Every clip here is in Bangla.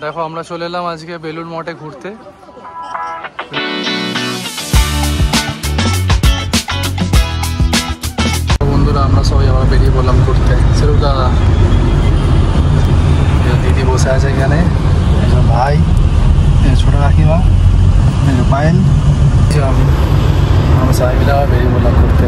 দেখো আমরা চলে এলাম আজকে বেলুড় মঠে ঘুরতে। বন্ধুরা আমরা সবাই আবার বেরিয়ে পড়লাম ঘুরতে। সেরুপ দাদা, দিদি বসে আছে এখানে, ভাই, ছোট কাকিমা, পায়েল, আমরা সবাই মিলে আবার বেরিয়ে পড়লাম ঘুরতে।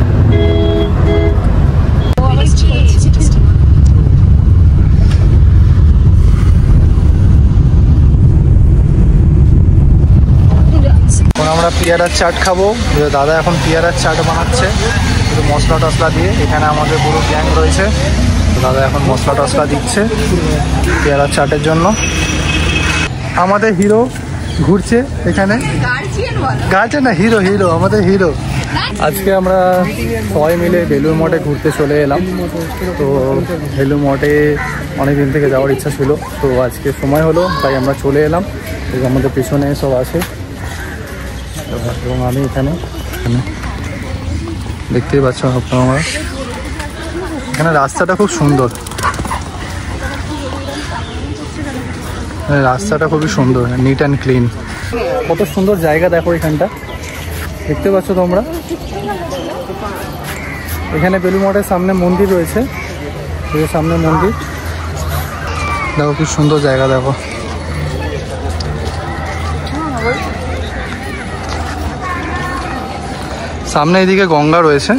আমরা পেয়ারার চাট খাবো। দাদা এখন পেয়ারার চাট বানাচ্ছে একটু মশলা টসলা দিয়ে। এখানে আমাদের পুরো গ্যাং রয়েছে, দাদা এখন মশলা টসলা দিচ্ছে পেয়ারার চাটের জন্য। আমাদের হিরো ঘুরছে এখানে, গার্জিয়ান না, হিরো হিরো আমাদের হিরো। আজকে আমরা সবাই মিলে বেলুড় মঠে ঘুরতে চলে এলাম। তো বেলুড় মঠে অনেকদিন থেকে যাওয়ার ইচ্ছা ছিল, তো আজকে সময় হলো তাই আমরা চলে এলাম। আমাদের পিছনে সব আছে এবং আমি এখানে দেখতেই পাচ্ছ আপনারা। এখানে রাস্তাটা খুব সুন্দর, রাস্তাটা খুবই সুন্দর, নিট অ্যান্ড ক্লিন। কত সুন্দর জায়গা দেখো এখানটা, দেখতে পাচ্ছ তোমরা। এখানে বেলুড় মঠের সামনে মন্দির রয়েছে, সামনে মন্দির দেখো, খুব সুন্দর জায়গা দেখো। সামনে এদিকে গঙ্গা রয়েছে,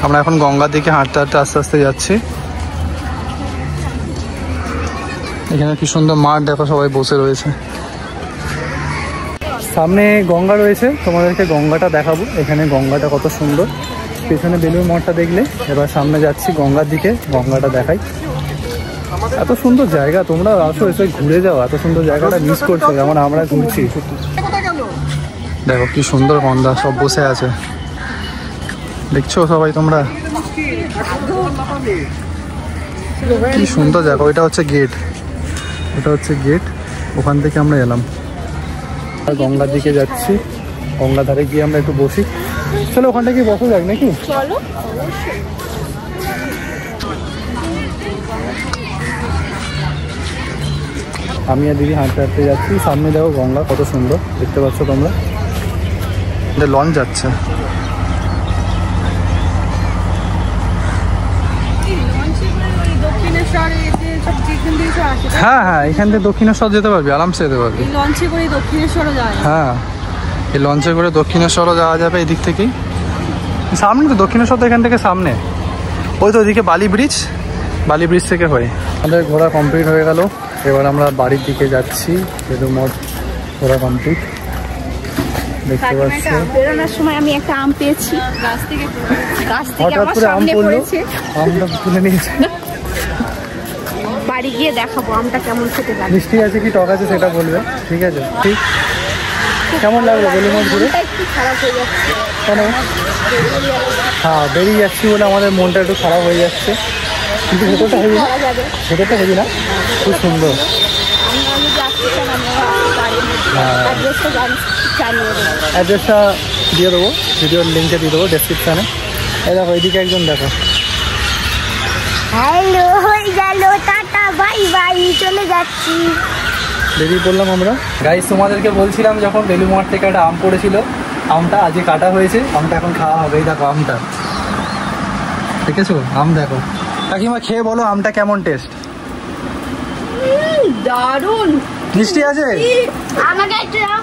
আমরা এখন গঙ্গার দিকে হাঁটতে হাঁটতে আস্তে আস্তে যাচ্ছি। এখানে কি সুন্দর মাঠ দেখো, সবাই বসে রয়েছে। সামনে গঙ্গা রয়েছে, তোমাদেরকে গঙ্গাটা দেখাবো। এখানে গঙ্গাটা কত সুন্দর, পেছনে বেলুড় মঠটা দেখলে। এবার সামনে যাচ্ছি গঙ্গার দিকে, গঙ্গাটা দেখাই। এত সুন্দর জায়গা, তোমরা আসো, এসে ঘুরে যাও। এত সুন্দর জায়গাটা মিস করছো যেমন আমরা ঘুরছি। দেখো কি সুন্দর গন্ধা, সব বসে আছে, দেখছো সবাই তোমরা, কি সুন্দর জায়গা। ওইটা হচ্ছে গেট, ওটা হচ্ছে গেট, ওখান থেকে আমরা এলাম। আর গঙ্গার দিকে যাচ্ছি, গঙ্গা ধারে গিয়ে আমরা একটু বসি। চলো ওখানটা কি বসা যাক নাকি? চলো। আমি আর দিদি হাঁটতে হাঁটতে যাচ্ছি, সামনে দেখো গঙ্গা কত সুন্দর, দেখতে পাচ্ছ তোমরা। লঞ্চ যাচ্ছে, হ্যাঁ হ্যাঁ, এখান থেকে দক্ষিণেশ্বর যেতে পারবি, আরামসে যেতে পারবি। হ্যাঁ, এই লঞ্চে করে দক্ষিণেশ্বরও যাওয়া যাবে এদিক থেকেই। সামনে তো দক্ষিণেশ্বর, তো এখান থেকে সামনে। ওই তো ওদিকে বালি ব্রিজ, বালি ব্রিজ থেকে হয়ে আমাদের ঘোরা কমপ্লিট হয়ে গেল। এবার আমরা বাড়ির দিকে যাচ্ছি। বেলুড় মঠ ঘোরা কমপ্লিট, দেখতে পাচ্ছি। বেরোনোর সময় আমি একটা আম পেয়েছি, হঠাৎ করে আম পড়লো, আমটা তুলে নিয়েছে। বাড়ি গিয়ে দেখাবো আমটা কেমন খেতে লাগে। মিষ্টি আছে কি টক আছে সেটা বলবে, ঠিক আছে? ঠিক, কেমন লাগলো বেলুড় মঠ ঘুরে? একটু খারাপ হয়ে যাচ্ছে। কেন? হ্যাঁ, বেরিয়ে যাচ্ছি বলে আমাদের মনটা একটু খারাপ হয়ে যাচ্ছে, কিন্তু ভেতরটা হেবি না, ভেতরটা হেবি না, খুব সুন্দর। অ্যাড্রেসটা দিয়ে দেবো, ভিডিওর লিঙ্কে দিয়ে দেবো ডেসক্রিপশানে। এই দেখো এইদিকে একজন দেখো। হ্যালো, হয়ে গেল, টাটা বাই বাই, চলে যাচ্ছি। বেরিয়ে পড়লাম আমরা। গাইস তোমাদেরকে বলছিলাম যখন বেলুড় মঠ থেকে একটা আম পড়েছিল, আমটা আজকে কাটা হয়েছে, আমটা এখন খাওয়া হবে। এই দেখো আমটা, দেখেছো? আম দেখো। কাকিমা খেয়ে বলো আমটা কেমন টেস্ট? দারুণ মিষ্টি আছে,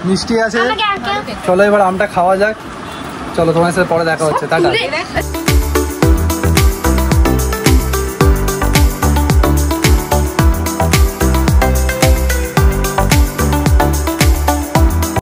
মিষ্টি আছে। চলো এবার আমটা খাওয়া যাক। চলো তোমার সাথে পরে দেখা হচ্ছে, টাটা।